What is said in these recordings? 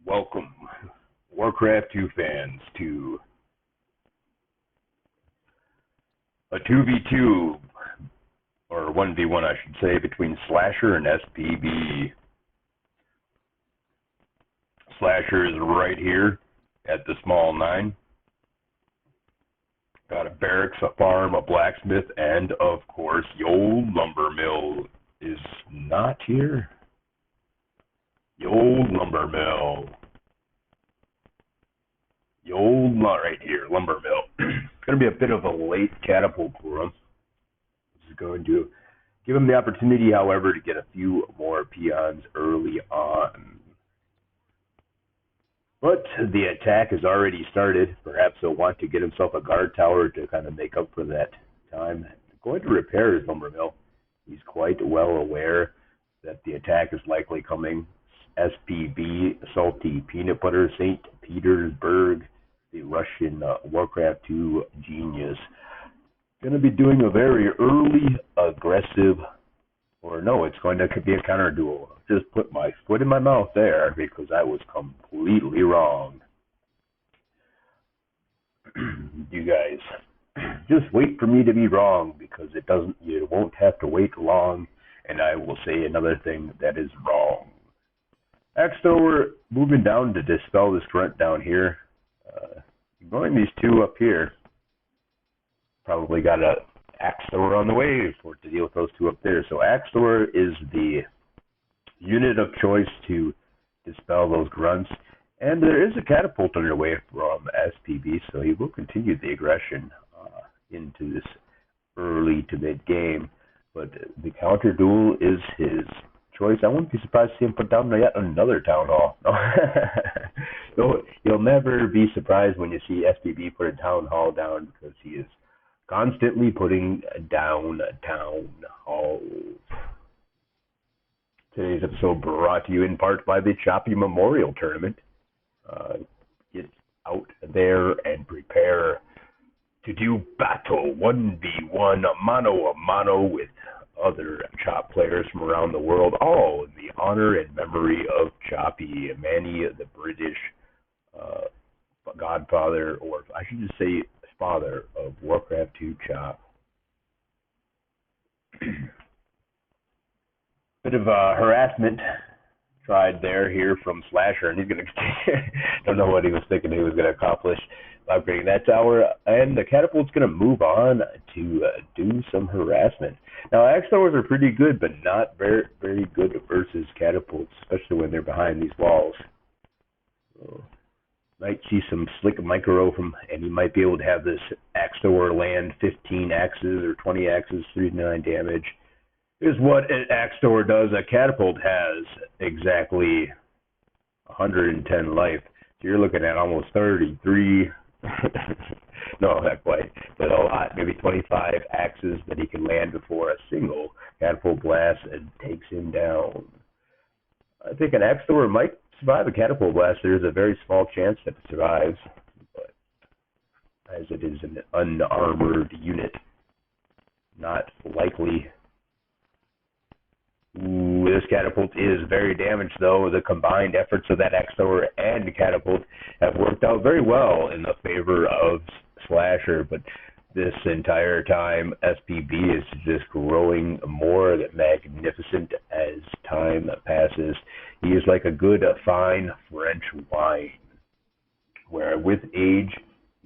Welcome, Warcraft 2 fans, to a 2v2, or 1v1 I should say, between Slasher and SPB. Slasher is right here at the small 9. Got a barracks, a farm, a blacksmith, and of course, the old lumber mill is not here. The old lumber mill. The old right here, lumber mill. It's going to be a bit of a late catapult for him. This is going to give him the opportunity, however, to get a few more peons early on. But the attack has already started. Perhaps he'll want to get himself a guard tower to kind of make up for that time. Going to repair his lumber mill. He's quite well aware that the attack is likely coming. SPB, Salty Peanut Butter, St. Petersburg, the Russian Warcraft 2 genius. Going to be doing a very early, aggressive, or no, it's going to be a counter duel. Just put my foot in my mouth there because I was completely wrong. You guys, just wait for me to be wrong because you won't have to wait long, and I will say another thing that is wrong. So we're moving down to dispel this grunt down here. Ignoring these two up here. Probably got a axe thrower on the way for to deal with those two up there. So axe thrower is the unit of choice to dispel those grunts. And there is a catapult underway from SPB, so he will continue the aggression into this early to mid game. But the counter duel is his choice. I wouldn't be surprised to see him put down yet another town hall. No, you'll never be surprised when you see SPB put a town hall down because he is constantly putting down town halls. Today's episode brought to you in part by the Choppy Memorial Tournament. Get out there and prepare to do battle 1v1 mano a mano with other Chop players from around the world, all in the honor and memory of Choppy, Manny, the British godfather, or I should just say father of Warcraft 2 Chop. Bit of harassment tried there here from Slasher, and he's gonna don't know what he was thinking he was gonna accomplish upgrading that tower, and the catapult's gonna move on to do some harassment. Now axe towers are pretty good, but not very good versus catapults, especially when they're behind these walls. So, might see some slick micro from, and you might be able to have this axe tower land 15 axes or 20 axes, 3 to 9 damage. Is what an axe thrower does. A catapult has exactly 110 life. So you're looking at almost 33. No, not quite, but a lot. Maybe 25 axes that he can land before a single catapult blast and takes him down. I think an axe thrower might survive a catapult blast. There's a very small chance that it survives, but as it is an unarmored unit, not likely. Ooh, this catapult is very damaged, though. The combined efforts of that axe thrower and the catapult have worked out very well in the favor of Slasher, but this entire time, SPB is just growing more magnificent as time passes. He is like a good, fine French wine, where with age,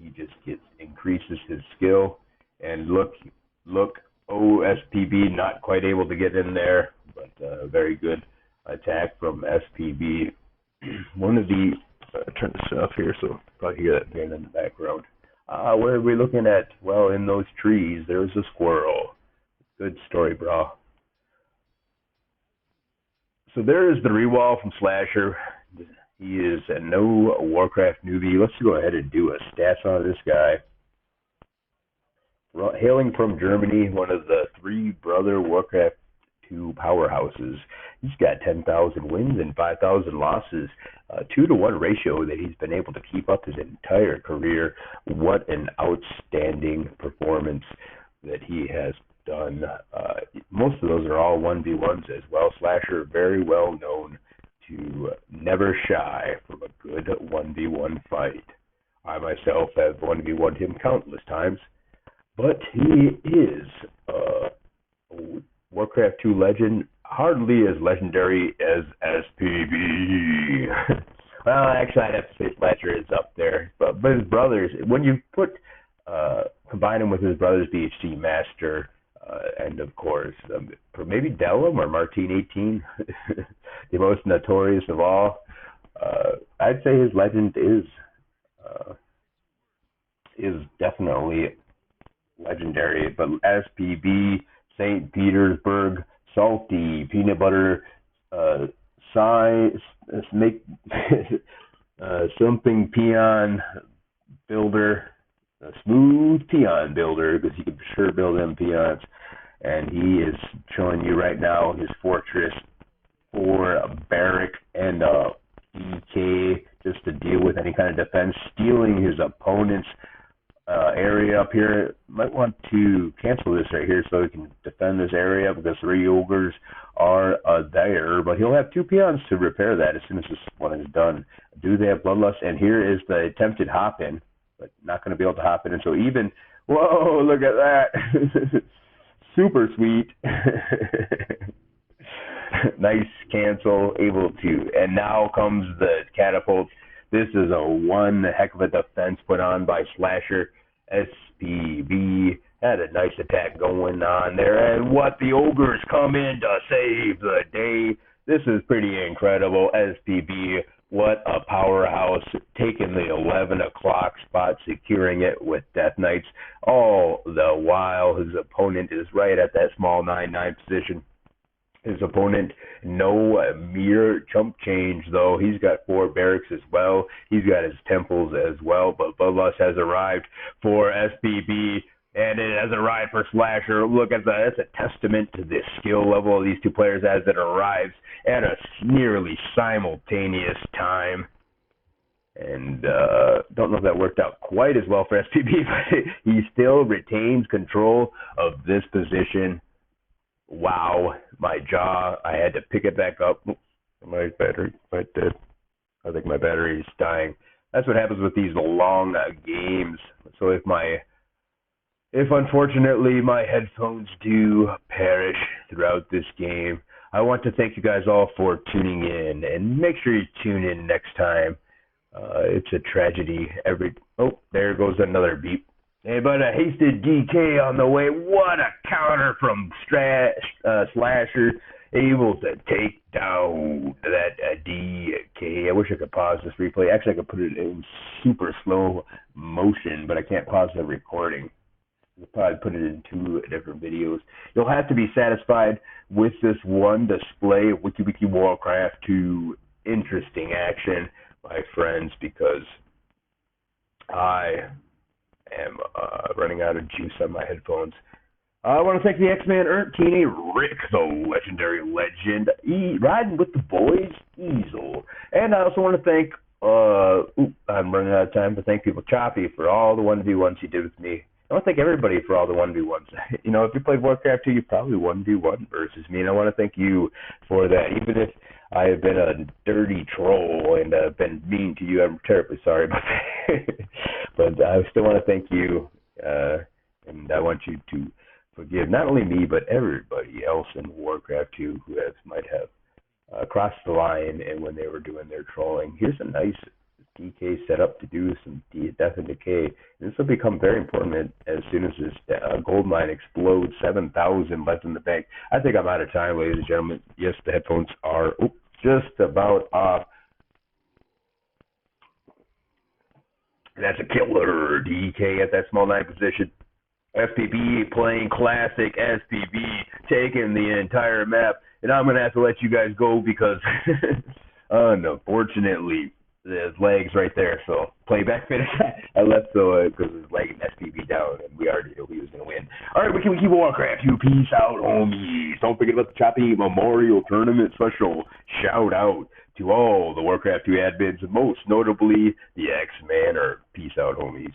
he just increases his skill. And look, SPB not quite able to get in there, but very good attack from SPB. One of the turn this off here, so probably hear that band in the background. Where are we looking at? Well, in those trees, there's a squirrel. Good story, bro. So there is the rewall from Slasher. He is a no Warcraft newbie. Let's go ahead and do a stats on this guy. Hailing from Germany, one of the three brother Warcraft 2 powerhouses. He's got 10,000 wins and 5,000 losses, 2-to-1 ratio that he's been able to keep up his entire career. What an outstanding performance that he has done. Most of those are all 1v1s as well. Slasher, very well known to never shy from a good 1v1 fight. I myself have 1v1'd him countless times. But he is a Warcraft 2 legend, hardly as legendary as SPB. Well, actually, I'd have to say Slacher is up there. But his brothers, when you combine him with his brother's DHC Master, and of course, maybe Dellum or Martine 18, the most notorious of all, I'd say his legend is definitely legendary. But SPB, St. Petersburg, salty peanut butter, snake, something peon builder, a smooth peon builder, because he can sure build them peons. And he is showing you right now his fortress for a barrack and a EK just to deal with any kind of defense, stealing his opponent's area up here. Might want to cancel this right here so he can defend this area, because 3 ogres are there, but he'll have 2 peons to repair that as soon as this one is done. Do they have bloodlust? And here is the attempted hop in, but not going to be able to hop in. And so even, whoa, look at that. Super sweet. Nice cancel, able to. And now comes the catapult. This is a one heck of a defense put on by Slasher. SPB had a nice attack going on there. And what, the ogres come in to save the day. This is pretty incredible. SPB, what a powerhouse, taking the 11 o'clock spot, securing it with Death Knights. All the while, his opponent is right at that small 9-9 position. His opponent, no mere chump change, though. He's got 4 barracks as well. He's got his temples as well. But Bloodlust has arrived for SPB, and it has arrived for Slasher. Look at that. That's a testament to the skill level of these 2 players as it arrives at a nearly simultaneous time. And don't know if that worked out quite as well for SPB, but he still retains control of this position. Wow, my jaw, I had to pick it back up. My battery might dead. I think my battery is dying. That's what happens with these long games. So if unfortunately my headphones do perish throughout this game, I want to thank you guys all for tuning in, and make sure you tune in next time. It's a tragedy. There goes another beep. Hey, but a hasted DK on the way. What a counter from Slasher, able to take down that DK. I wish I could pause this replay. Actually, I could put it in super slow motion, but I can't pause the recording. We'll probably put it in two different videos. You'll have to be satisfied with this one display of WikiWiki Warcraft 2 interesting action, my friends, because I am running out of juice on my headphones. I want to thank the X-Man Erntini, Rick, the legendary legend, riding with the boys, Easel. And I also want to thank, I'm running out of time, but thank people, Choppy, for all the 1v1s he did with me. I want to thank everybody for all the 1v1s. You know, if you played Warcraft 2, you probably 1v1 versus me, and I want to thank you for that. Even if I have been a dirty troll and been mean to you, I'm terribly sorry about that. But I still want to thank you, and I want you to forgive not only me, but everybody else in Warcraft 2 who might have crossed the line and when they were doing their trolling. Here's a nice DK set up to do some death and decay. This will become very important as soon as this gold mine explodes. 7,000 left in the bank. I think I'm out of time, ladies and gentlemen. Yes, the headphones are just about off. That's a killer DK at that small 9 position. FPV playing classic SPV, taking the entire map. And I'm going to have to let you guys go because, unfortunately, the legs right there, so playback finish. I left because it was lagging SPV down, and we already knew he was going to win. All right, WikiWiki Warcraft, you peace out, homies. Don't forget about the Choppy Memorial Tournament special. Shout out to all the Warcraft 2 admins, most notably the X-Man, or peace out, homies.